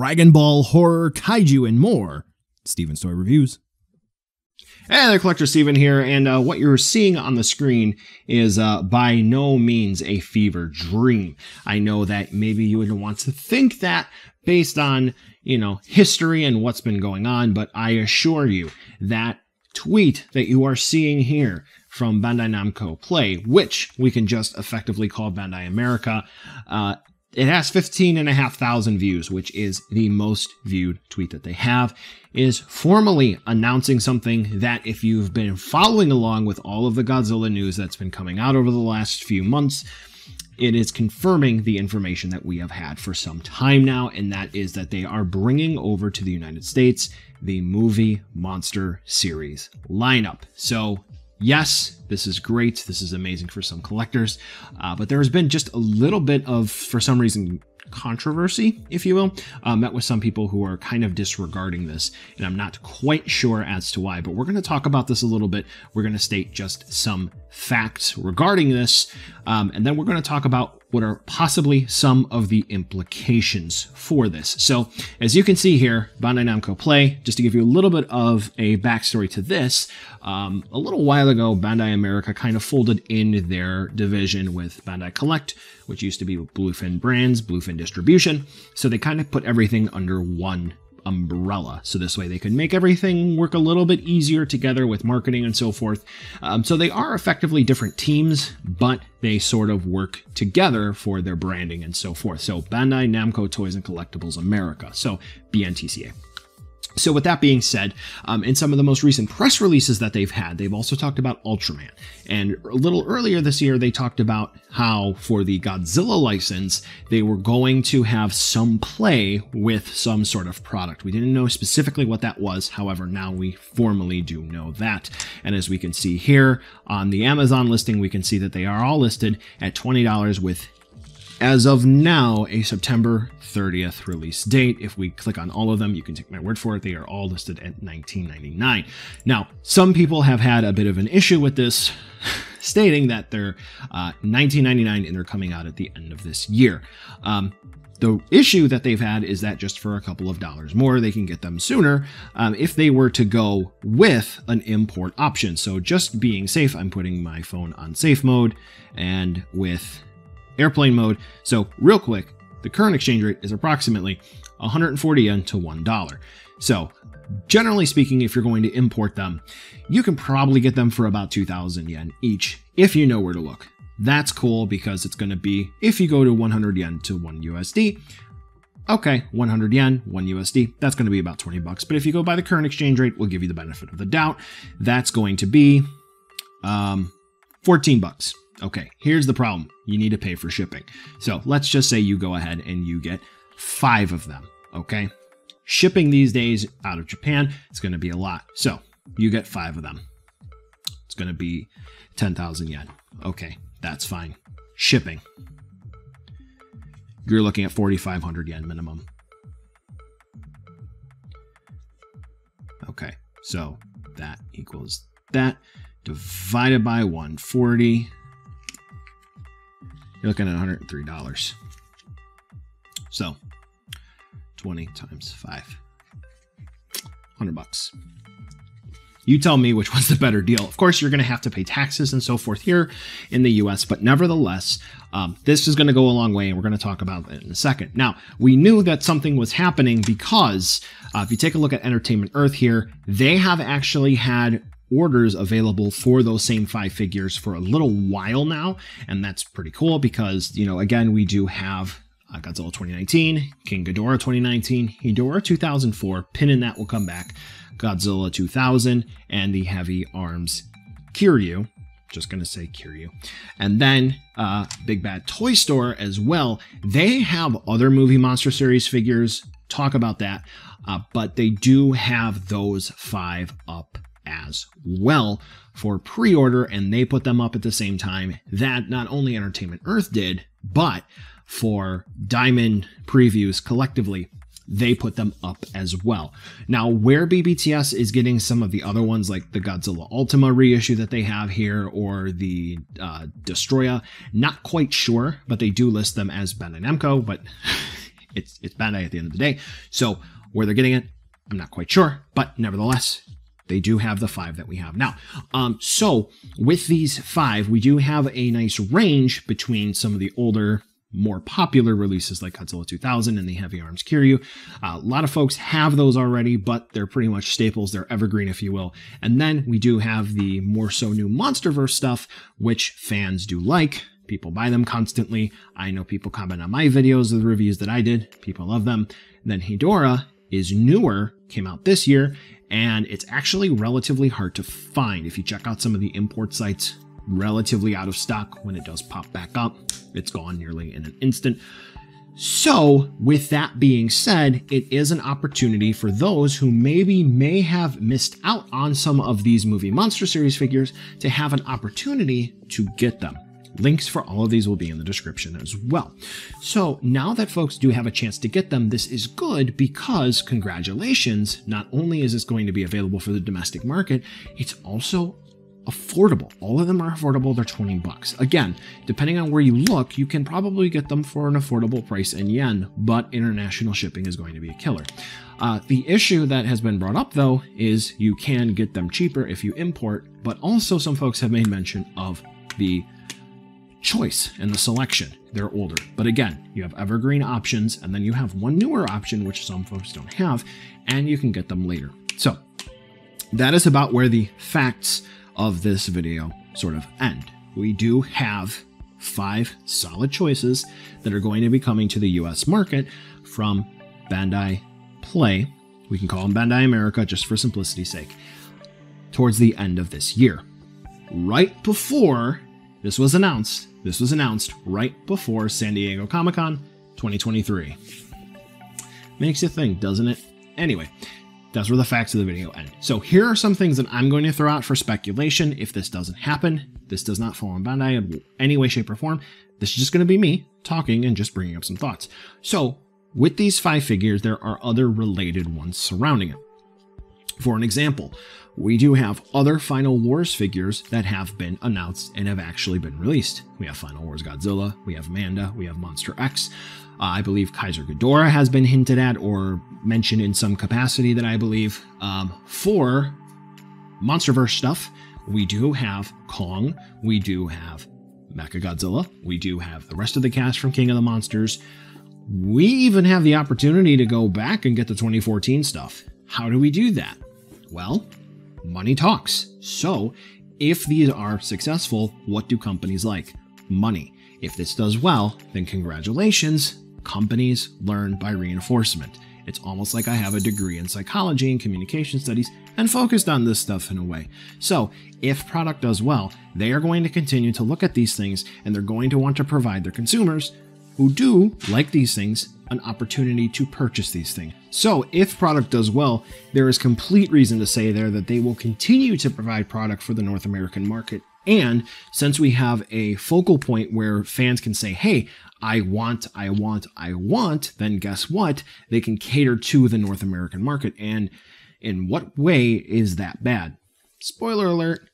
Dragon Ball, horror, kaiju, and more. Steven's Toy Reviews. Hey there, Collector Steven here, and what you're seeing on the screen is by no means a fever dream. I know that maybe you would want to think that based on, history and what's been going on, but I assure you that tweet that you are seeing here from Bandai Namco Play, which we can just effectively call Bandai America, it has 15,500 views, which is the most viewed tweet that they have, is formally announcing something that if you've been following along with all of the Godzilla news that's been coming out over the last few months, it is confirming the information that we have had for some time now, and that is that they are bringing over to the United States the movie monster series lineup. So yes, this is great. This is amazing for some collectors, but there has been just a little bit of, for some reason, controversy, if you will. Met with some people who are kind of disregarding this, and I'm not quite sure as to why, but we're going to talk about this a little bit. We're going to state just some facts regarding this, and then we're going to talk about what are possibly some of the implications for this. So, as you can see here, Bandai Namco Play, just to give you a little bit of a backstory to this, a little while ago, Bandai America kind of folded in their division with Bandai Collect, which used to be Bluefin Brands, Bluefin Distribution. So they kind of put everything under one umbrella, so this way they could make everything work a little bit easier together with marketing and so forth. So they are effectively different teams, but they sort of work together for their branding and so forth. So Bandai Namco Toys and Collectibles America, so BNTCA. So with that being said, in some of the most recent press releases that they've had, they've also talked about Ultraman. And a little earlier this year, they talked about how for the Godzilla license, they were going to have some play with some sort of product. We didn't know specifically what that was. However, now we formally do know that. And as we can see here on the Amazon listing, we can see that they are all listed at $20 with, as of now, a September 30th release date. If we click on all of them, you can take my word for it, they are all listed at $19.99. Now, some people have had a bit of an issue with this, stating that they're $19.99 and they're coming out at the end of this year. The issue that they've had is that just for a couple of dollars more, they can get them sooner if they were to go with an import option. So just being safe, I'm putting my phone on safe mode and with airplane mode. So real quick, the current exchange rate is approximately 140 yen to $1. So generally speaking, if you're going to import them, you can probably get them for about 2,000 yen each if you know where to look. That's cool because it's going to be, if you go to 100 yen to 1 USD, okay, 100 yen, 1 USD, that's going to be about 20 bucks. But if you go by the current exchange rate, we'll give you the benefit of the doubt. That's going to be 14 bucks. Okay, here's the problem. You need to pay for shipping. So let's just say you go ahead and you get 5 of them, okay? Shipping these days out of Japan, it's going to be a lot. So you get 5 of them. It's going to be 10,000 yen. Okay, that's fine. Shipping. You're looking at 4,500 yen minimum. Okay, so that equals that divided by 140. You're looking at $103. So 20 times 5. 100 bucks. You tell me which one's the better deal. Of course, you're going to have to pay taxes and so forth here in the US, but nevertheless, this is going to go a long way, and we're going to talk about it in a second. Now, we knew that something was happening because if you take a look at Entertainment Earth here, they have actually had orders available for those same 5 figures for a little while now, and that's pretty cool because, again, we do have Godzilla 2019, King Ghidorah 2019, Hedorah 2004, Pin in that will come back, Godzilla 2000, and the Heavy Arms Kiryu. Just gonna say Kiryu. And then BigBadToyStore as well. They have other movie monster series figures. Talk about that, but they do have those 5 up as well for pre-order, and they put them up at the same time that not only Entertainment Earth did, but for Diamond Previews collectively, they put them up as well. Now, where BBTS is getting some of the other ones, like the Godzilla Ultima reissue that they have here, or the Destroya, not quite sure, but they do list them as Bandai Namco, but it's Bandai at the end of the day. So where they're getting it, I'm not quite sure, but nevertheless, they do have the 5 that we have now. So with these 5, we do have a nice range between some of the older, more popular releases like Godzilla 2000 and the Heavy Arms Kiryu. A lot of folks have those already, but they're pretty much staples. They're evergreen, if you will. And then we do have the more so new MonsterVerse stuff, which fans do like. People buy them constantly. I know people comment on my videos of the reviews that I did. People love them. Then Hedorah is newer, came out this year, and it's actually relatively hard to find. If you check out some of the import sites, relatively out of stock. When it does pop back up, it's gone nearly in an instant. So with that being said, it is an opportunity for those who maybe may have missed out on some of these movie monster series figures to have an opportunity to get them. Links for all of these will be in the description as well. So now that folks do have a chance to get them, this is good because, congratulations, not only is this going to be available for the domestic market, it's also affordable. All of them are affordable. They're 20 bucks. Again, depending on where you look, you can probably get them for an affordable price in yen, but international shipping is going to be a killer. The issue that has been brought up, though, is you can get them cheaper if you import, but also some folks have made mention of the choice and the selection. They're older, but again, you have evergreen options, and then you have one newer option, which some folks don't have, and you can get them later. So that is about where the facts of this video sort of end. We do have 5 solid choices that are going to be coming to the US market from Bandai Play. We can call them Bandai America just for simplicity's sake, towards the end of this year. Right before this was announced right before San Diego Comic-Con 2023. Makes you think, doesn't it? Anyway, that's where the facts of the video end. So here are some things that I'm going to throw out for speculation. If this doesn't happen, this does not fall on Bandai in any way, shape, or form. This is just going to be me talking and just bringing up some thoughts. So with these 5 figures, there are other related ones surrounding it. For an example, we do have other Final Wars figures that have been announced and have actually been released. We have Final Wars Godzilla, we have Manda, we have Monster X. I believe Kaiser Ghidorah has been hinted at or mentioned in some capacity that I believe. For MonsterVerse stuff, we do have Kong, we do have Mechagodzilla, we do have the rest of the cast from King of the Monsters. We even have the opportunity to go back and get the 2014 stuff. How do we do that? Well, money talks. So if these are successful, what do companies like? Money. If this does well, then congratulations. Companies learn by reinforcement. It's almost like I have a degree in psychology and communication studies and focused on this stuff in a way. So if product does well, they are going to continue to look at these things, and they're going to want to provide their consumers who do like these things an opportunity to purchase these things. So if product does well, there is complete reason to say there that they will continue to provide product for the North American market. And since we have a focal point where fans can say, hey, I want, then guess what? They can cater to the North American market. And in what way is that bad? Spoiler alert,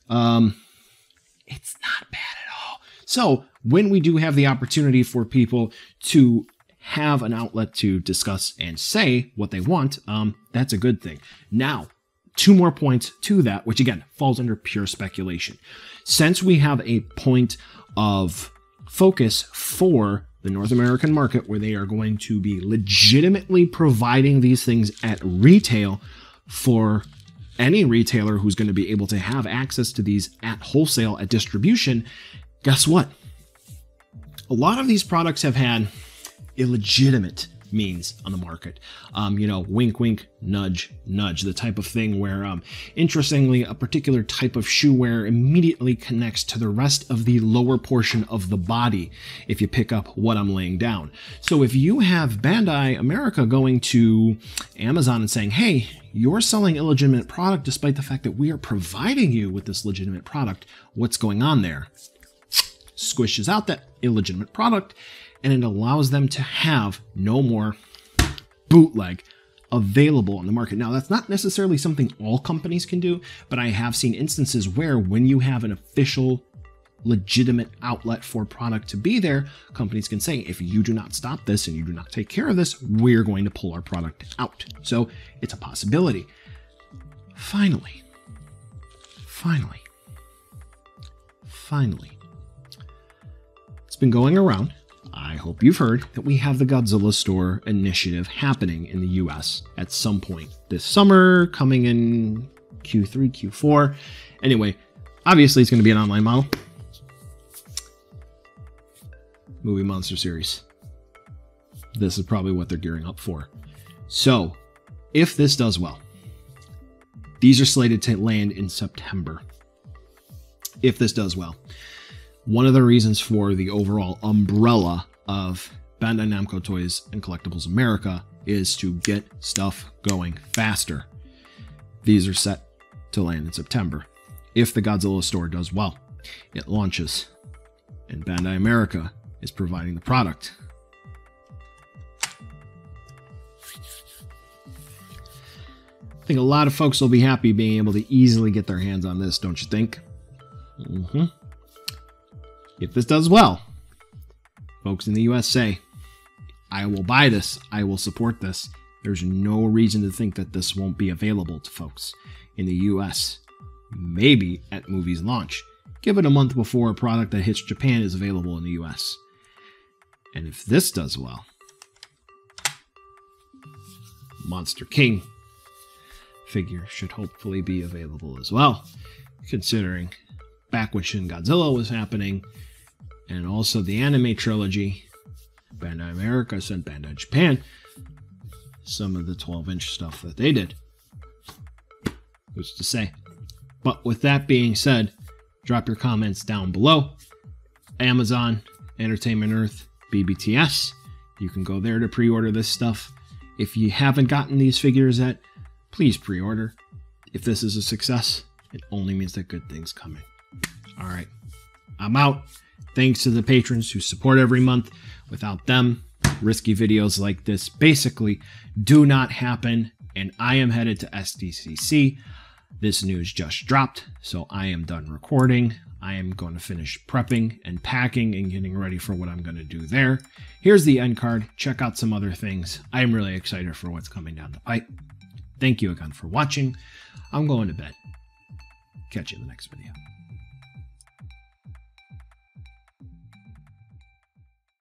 it's not bad at all. So when we do have the opportunity for people to have an outlet to discuss and say what they want, that's a good thing. Now, 2 more points to that, which again falls under pure speculation. Since we have a point of focus for the North American market where they are going to be legitimately providing these things at retail for any retailer who's going to be able to have access to these at wholesale, at distribution, guess what? A lot of these products have had illegitimate means on the market. Wink, wink, nudge, nudge, the type of thing where, interestingly, a particular type of shoe wear immediately connects to the rest of the lower portion of the body, if you pick up what I'm laying down. So if you have Bandai America going to Amazon and saying, hey, you're selling illegitimate product despite the fact that we are providing you with this legitimate product, what's going on there? Squishes out that illegitimate product, and it allows them to have no more bootleg available on the market. Now, that's not necessarily something all companies can do, but I have seen instances where when you have an official legitimate outlet for product to be there, companies can say, if you do not stop this and you do not take care of this, we're going to pull our product out. So it's a possibility. Finally, it's been going around. I hope you've heard that we have the Godzilla Store initiative happening in the US at some point this summer, coming in Q3, Q4. Anyway, obviously it's going to be an online model. Movie Monster Series. This is probably what they're gearing up for. So, if this does well, these are slated to land in September. If this does well. One of the reasons for the overall umbrella of Bandai Namco Toys and Collectibles America is to get stuff going faster. These are set to land in September. If the Godzilla Store does well, it launches, and Bandai America is providing the product. I think a lot of folks will be happy being able to easily get their hands on this, don't you think? If this does well, folks in the US say, I will buy this, I will support this. There's no reason to think that this won't be available to folks in the US. Maybe at movie's launch. Give it a month before a product that hits Japan is available in the US. And if this does well, Monster King figure should hopefully be available as well, considering back when Shin Godzilla was happening, and also the anime trilogy, Bandai America sent Bandai Japan some of the 12-inch stuff that they did. Who's to say? But with that being said, drop your comments down below. Amazon, Entertainment Earth, BBTS. You can go there to pre-order this stuff. If you haven't gotten these figures yet, please pre-order. If this is a success, it only means that good things coming. All right, I'm out. Thanks to the patrons who support every month. Without them, risky videos like this basically do not happen. And I am headed to SDCC. This news just dropped, so I am done recording. I am going to finish prepping and packing and getting ready for what I'm going to do there. Here's the end card. Check out some other things. I am really excited for what's coming down the pipe. Thank you again for watching. I'm going to bed. Catch you in the next video.